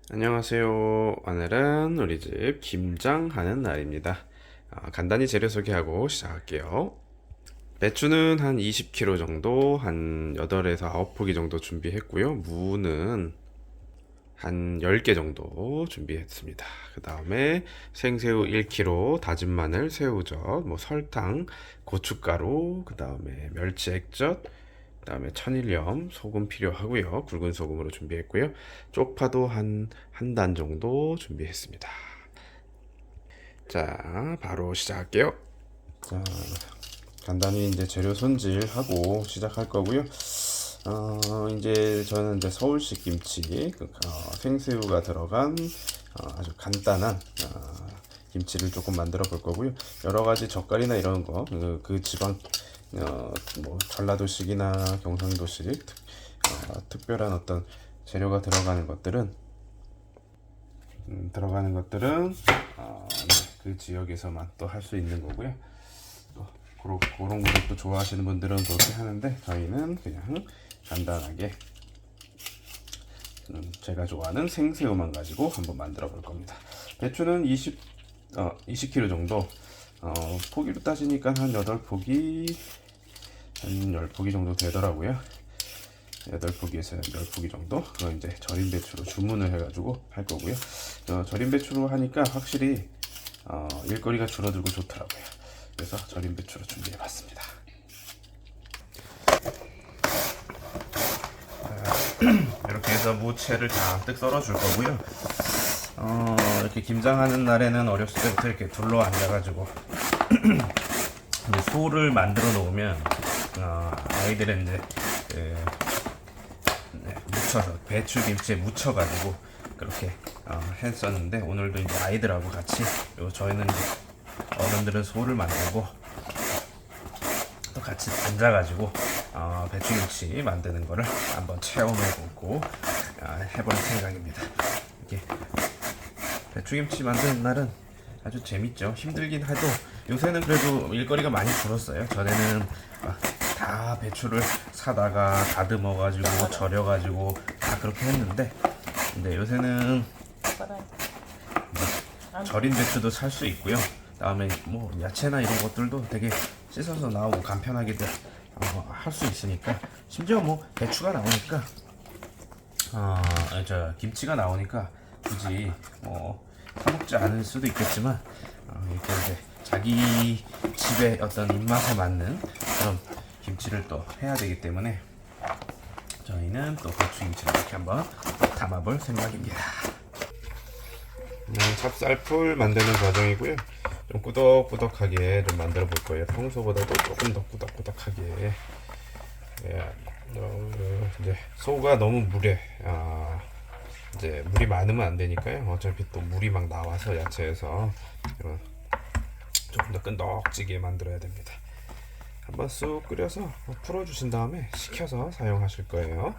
안녕하세요. 오늘은 우리 집 김장하는 날입니다. 간단히 재료 소개하고 시작할게요. 배추는 한 20kg 정도, 한 8에서 9포기 정도 준비했고요. 무는 한 10개 정도 준비했습니다. 그 다음에 생새우 1kg, 다진 마늘, 새우젓, 설탕, 고춧가루, 그 다음에 멸치 액젓, 그 다음에 천일염, 소금 필요하고요. 굵은 소금으로 준비했고요. 쪽파도 한 단 정도 준비했습니다. 자, 바로 시작할게요. 자, 간단히 이제 재료 손질하고 시작할 거고요. 이제 저는 이제 서울식 김치, 생새우가 들어간 아주 간단한 김치를 조금 만들어 볼 거고요. 여러 가지 젓갈이나 이런 거, 그 지방, 전라도식이나 경상도식 특별한 어떤 재료가 네, 그 지역에서만 또 할 수 있는 거고요. 또 그런 거를 또 좋아하시는 분들은 그렇게 하는데 저희는 그냥 간단하게 제가 좋아하는 생새우만 가지고 한번 만들어 볼 겁니다. 배추는 20kg 정도, 포기로 따지니까 한 8포기, 한 10포기 정도 되더라고요. 8포기에서 10포기 정도. 그거 이제 절임 배추로 주문을 해가지고 할 거고요. 절임 배추로 하니까 확실히 일거리가 줄어들고 좋더라고요. 그래서 절임 배추로 준비해 봤습니다. 이렇게 해서 무채를 잔뜩 썰어 줄 거고요. 이렇게 김장하는 날에는 어렸을 때부터 이렇게 둘러 앉아가지고 소를 만들어 놓으면 아이들은 이제 묻혀서 배추김치에 묻혀가지고 그렇게 했었는데, 오늘도 이제 아이들하고 같이, 그리고 저희는 이제 어른들은 소를 만들고 또 같이 앉아가지고 배추김치 만드는 거를 한번 체험해보고 해볼 생각입니다. 이렇게 배추김치 만드는 날은 아주 재밌죠. 힘들긴 해도 요새는 그래도 일거리가 많이 줄었어요. 전에는 다 배추를 사다가 다듬어가지고 절여가지고 다 그렇게 했는데, 근데 요새는 절인 배추도 살 수 있고요. 다음에 야채나 이런 것들도 되게 씻어서 나오고 간편하게 할 수 있으니까, 심지어 배추가 나오니까 김치가 나오니까 굳이 사 먹지 않을 수도 있겠지만 이렇게 이제 자기 집의 어떤 입맛에 맞는 그런 김치를 또 해야 되기 때문에 저희는 또 배추김치를 이렇게 한번 담아볼 생각입니다. 찹쌀풀 만드는 과정이고요. 좀 꾸덕꾸덕하게 좀 만들어 볼 거예요. 평소보다도 조금 더 꾸덕꾸덕하게. 이제 소가 너무 이제 물이 많으면 안 되니까요. 어차피 또 물이 막 나와서 야채에서 조금 더 끈덕지게 만들어야 됩니다. 한번 쑥 끓여서 풀어주신 다음에 식혀서 사용하실 거예요.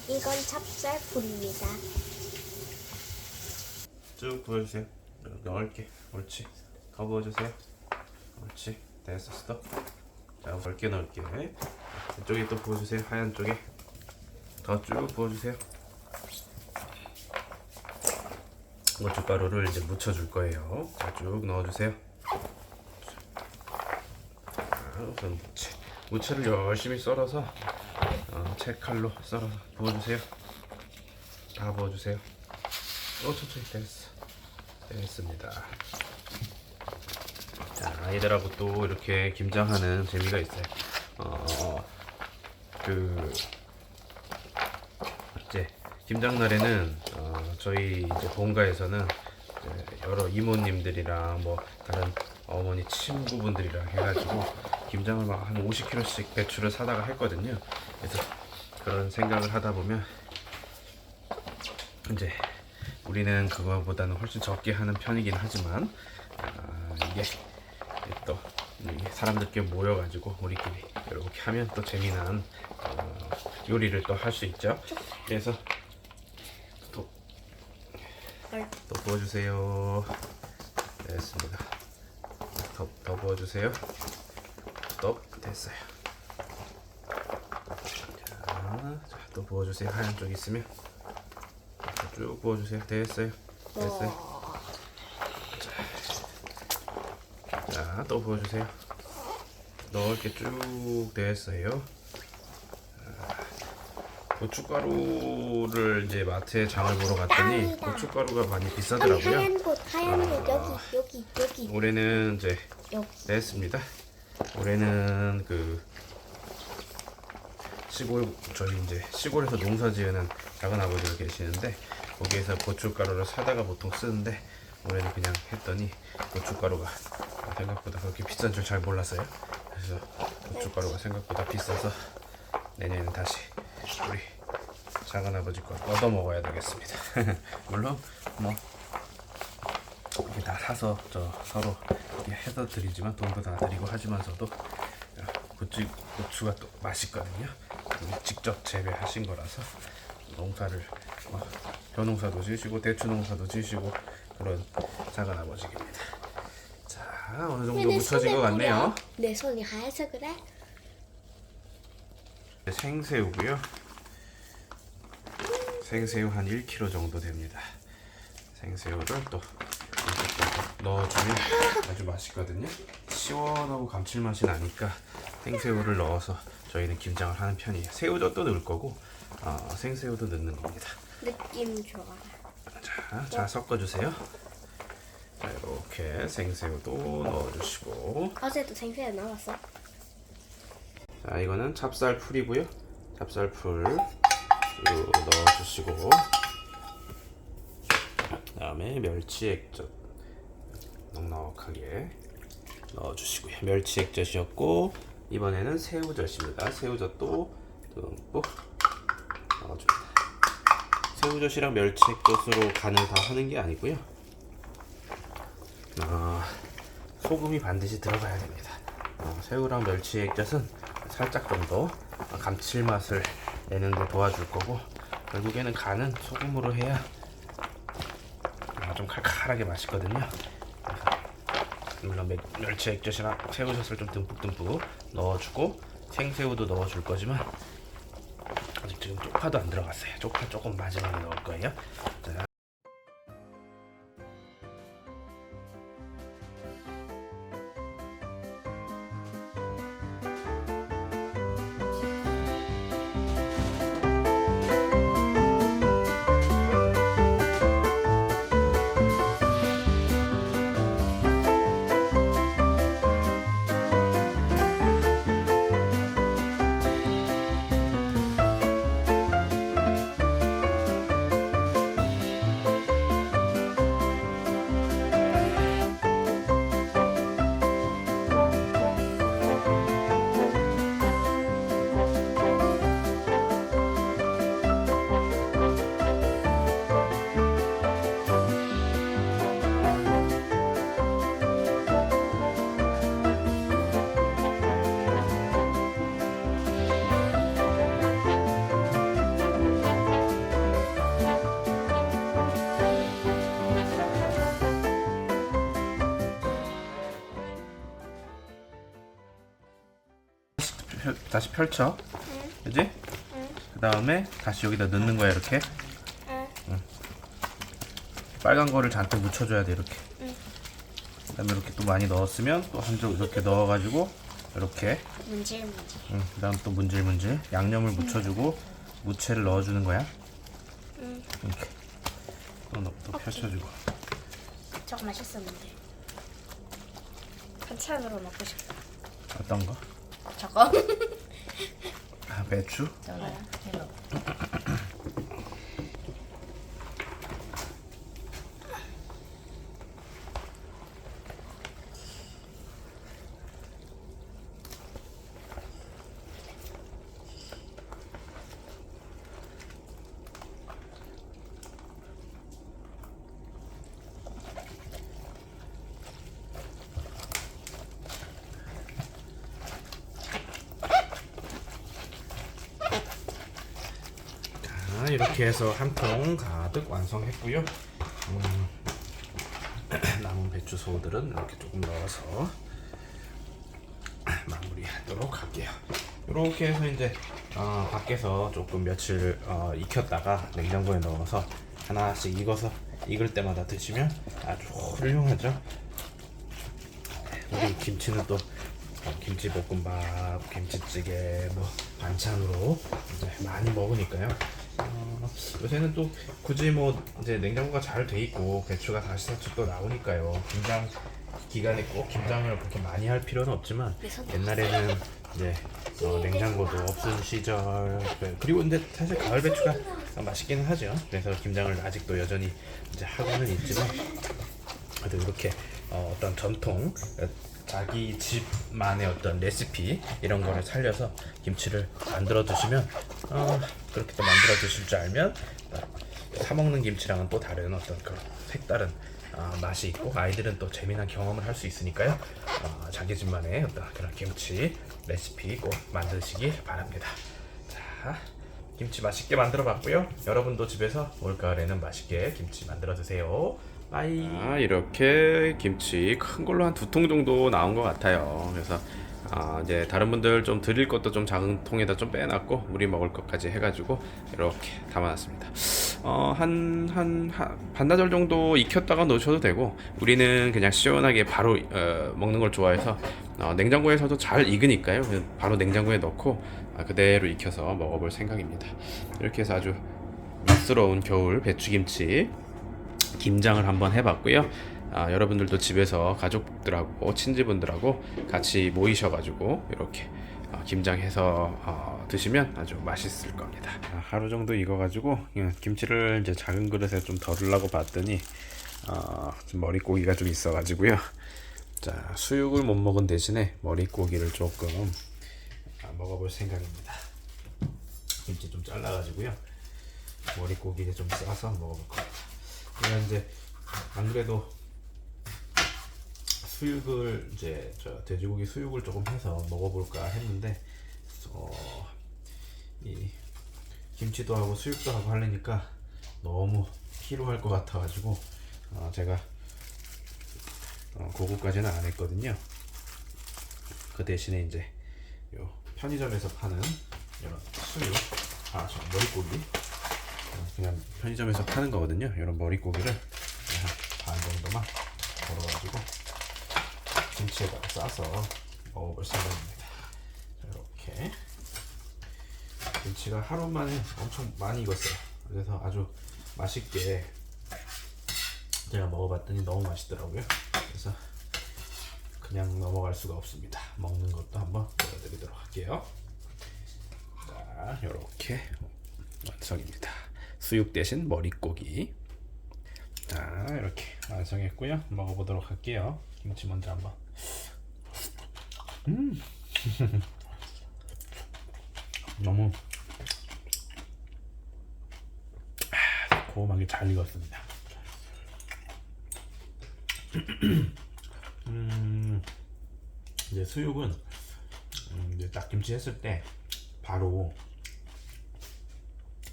이건 찹쌀풀입니다. 쭉 부어주세요. 넓게. 옳지. 더 부어주세요. 옳지. 됐어. 스톱. 자, 넓게. 이쪽에 또 부어주세요. 하얀 쪽에 더 쭉 부어주세요. 고춧가루를 이제 묻혀줄 거예요. 자, 쭉 넣어주세요. 우선 무채를 열심히 썰어서 채칼로 썰어서 부어주세요. 다 부어주세요. 천천히. 됐습니다. 자, 아이들하고 또 이렇게 김장하는 재미가 있어요. 이제 김장날에는 저희 이제 본가에서는 여러 이모님들이랑 다른 어머니 친구분들이랑 해가지고 김장을 막 한 50kg씩 배추를 사다가 했거든요. 그래서 그런 생각을 하다 보면 이제 우리는 그거보다는 훨씬 적게 하는 편이긴 하지만 이게 또 사람들끼리 모여가지고 우리끼리 이렇게 하면 또 재미난 요리를 또 할 수 있죠. 그래서 또 부어주세요. 됐습니다. 더 부어주세요. 됐어요. 또 부어주세요. 하얀 쪽 있으면 쭉 부어주세요. 됐어요. 됐어요. 자, 또 부어주세요. 넓게 쭉 됐어요. 고춧가루를 이제 마트에 장을 보러 갔더니 땅이다. 고춧가루가 많이 아니, 비싸더라고요. 하얀 곳 여기 올해는 이제 여기. 냈습니다. 올해는 그 저희 이제 시골에서 농사지으는 작은 아버지가 계시는데 거기에서 고춧가루를 사다가 보통 쓰는데 올해는 그냥 했더니 고춧가루가 생각보다 그렇게 비싼 줄 잘 몰랐어요. 그래서 고춧가루가 생각보다 비싸서 내년에는 다시 우리 작은 아버지 거 얻어 먹어야 되겠습니다. 물론 뭐 이렇게 다 사서 서로 이렇게 해서 드리지만 돈도 다 드리고 하지만서도 고추가 또 맛있거든요. 직접 재배하신 거라서 농사를 벼농사도 지으시고 대추 농사도 지으시고 그런 작은 아버지입니다. 자, 어느 정도 묻혀진 것 같네요. 내 손이 하얘서 그래? 생새우고요. 생새우 한 1kg 정도 됩니다. 생새우를 또 넣어주면 아주 맛있거든요. 시원하고 감칠맛이 나니까 생새우를 넣어서 저희는 김장을 하는 편이에요. 새우젓도 넣을 거고 생새우도 넣는 겁니다. 느낌 좋아. 자 섞어주세요. 자, 이렇게 생새우도 넣어주시고. 어제도 생새우 나왔어? 자, 이거는 찹쌀풀이고요. 찹쌀풀 넣어주시고, 그다음에 멸치 액젓 넉넉하게 넣어주시고요. 멸치 액젓이었고 이번에는 새우젓입니다. 새우젓도 듬뿍 넣어줍니다. 새우젓이랑 멸치 액젓으로 간을 다 하는 게 아니고요. 소금이 반드시 들어가야 됩니다. 새우랑 멸치 액젓은 살짝 정도 감칠맛을 내는데 도와줄 거고 결국에는 간은 소금으로 해야 좀 칼칼하게 맛있거든요. 물론 멸치 액젓이랑 새우젓을 좀 듬뿍듬뿍 넣어주고 생새우도 넣어줄 거지만 아직 지금 쪽파도 안 들어갔어요. 쪽파 조금 마지막에 넣을 거예요. 자. 다시 펼쳐. 그지? 그 다음에 다시 여기다 넣는 거야, 이렇게. 빨간 거를 잔뜩 묻혀줘야 돼, 이렇게. 그 다음에 이렇게 또 많이 넣었으면 또 한쪽 이렇게 넣어가지고, 이렇게. 문질. 그 다음 또 문질문질. 양념을 묻혀주고, 무채를 넣어주는 거야. 이렇게. 또 펼쳐주고. 저거 맛있었는데. 반찬으로 먹고 싶다. 어떤 거? 저거? 배추? 저거요? 이거. 이렇게 해서 한 통 가득 완성했고요. 남은 배추 소들은 이렇게 조금 넣어서 마무리하도록 할게요. 이렇게 해서 이제 밖에서 조금 며칠 익혔다가 냉장고에 넣어서 하나씩 익을 때마다 드시면 아주 훌륭하죠. 우리 김치는 또 김치볶음밥, 김치찌개, 뭐 반찬으로 이제 많이 먹으니까요. 요새는 또 굳이 뭐 이제 냉장고가 잘 돼 있고 배추가 다시 또 나오니까요. 김장 기간에 꼭 김장을 그렇게 많이 할 필요는 없지만 옛날에는 이제 냉장고도 없은 시절 그리고 근데 사실 가을 배추가 맛있기는 하죠. 그래서 김장을 아직도 여전히 이제 하고는 있지만 그래도 이렇게 어떤 전통 자기 집만의 어떤 레시피 이런 거를 살려서 김치를 만들어 두시면 그렇게 또 만들어 두실 줄 알면 사 먹는 김치랑은 또 다른 어떤 그런 색다른 맛이 있고 아이들은 또 재미난 경험을 할 수 있으니까요. 자기 집만의 어떤 그런 김치 레시피 꼭 만드시기 바랍니다. 자, 김치 맛있게 만들어 봤고요. 여러분도 집에서 올가을에는 맛있게 김치 만들어 드세요. 빠이. 이렇게 김치 큰 걸로 한 2통 정도 나온 것 같아요. 그래서 이제 다른 분들 좀 드릴 것도 좀 작은 통에다 좀 빼놨고 우리 먹을 것까지 해가지고 이렇게 담아놨습니다. 한 반나절 정도 익혔다가 놓으셔도 되고 우리는 그냥 시원하게 바로 먹는 걸 좋아해서 냉장고에서도 잘 익으니까요. 그냥 바로 냉장고에 넣고 그대로 익혀서 먹어볼 생각입니다. 이렇게 해서 아주 맛스러운 겨울 배추김치 김장을 한번 해봤고요. 여러분들도 집에서 가족들하고 친지분들하고 같이 모이셔가지고 이렇게 김장해서 드시면 아주 맛있을 겁니다. 하루 정도 익어가지고 김치를 이제 작은 그릇에 좀 덜으려고 봤더니 좀 머릿고기가 좀 있어가지고요. 자, 수육을 못 먹은 대신에 머릿고기를 조금 먹어볼 생각입니다. 김치 좀 잘라가지고요. 머릿고기를 좀 싸서 먹어볼 겁니다. 제가 이제 안 그래도 수육을 이제 돼지고기 수육을 조금 해서 먹어볼까 했는데 이 김치도 하고 수육도 하고 하려니까 너무 피로할 것 같아가지고 제가 그거까지는 안 했거든요. 그 대신에 이제 요 편의점에서 파는 이런 수육, 저 머릿고기 그냥 편의점에서 파는 거거든요. 이런 머릿고기를 반 정도만 덜어가지고 김치에다가 싸서 먹어볼 생각입니다. 이렇게 김치가 하루 만에 엄청 많이 익었어요. 그래서 아주 맛있게 제가 먹어봤더니 너무 맛있더라고요. 그래서 그냥 넘어갈 수가 없습니다. 먹는 것도 한번 보여드리도록 할게요. 자, 이렇게 완성입니다. 수육 대신 머릿고기. 자, 이렇게 완성했고요. 먹어보도록 할게요. 김치 먼저 한번. 너무 고음하게 잘 익었습니다. 이제 수육은 이제 딱 김치 했을 때 바로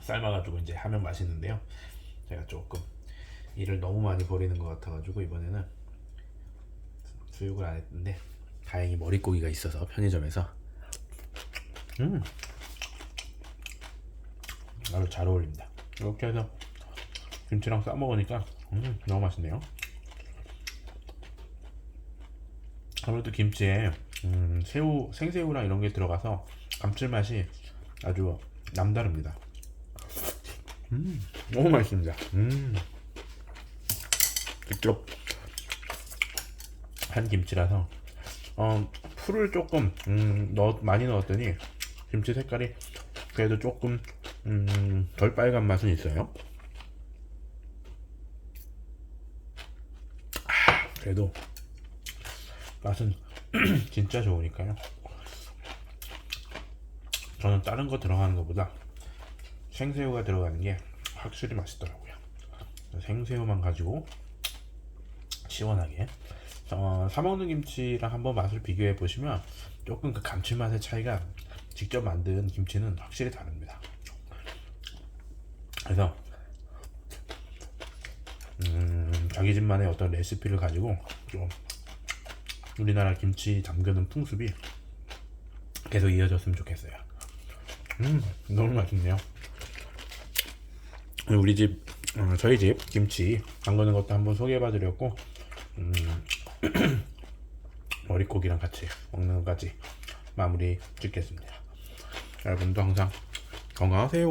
삶아가지고 이제 하면 맛있는데요. 제가 조금 일을 너무 많이 버리는 것 같아가지고 이번에는 수육을 안 했는데 다행히 머릿고기가 있어서 편의점에서 아주 잘 어울립니다. 이렇게 해서 김치랑 싸 먹으니까 너무 맛있네요. 아무래도 김치에 생새우랑 이런 게 들어가서 감칠맛이 아주 남다릅니다. 너무 맛있습니다. 직접 한 김치라서 풀을 조금 많이 넣었더니 김치 색깔이 그래도 조금 덜 빨간 맛은 있어요. 그래도 맛은 진짜 좋으니까요. 저는 다른 거 들어가는 것보다 생새우가 들어가는 게 확실히 맛있더라고요. 생새우만 가지고 시원하게 사 먹는 김치랑 한번 맛을 비교해 보시면 조금 그 감칠맛의 차이가 직접 만든 김치는 확실히 다릅니다. 그래서 자기 집만의 어떤 레시피를 가지고 좀 우리나라 김치 담그는 풍습이 계속 이어졌으면 좋겠어요. 너무 맛있네요. 우리 집, 저희 집 김치 담그는 것도 한번 소개해봐드렸고, 머릿고기랑 같이 먹는 것까지 마무리 짓겠습니다. 여러분도 항상 건강하세요.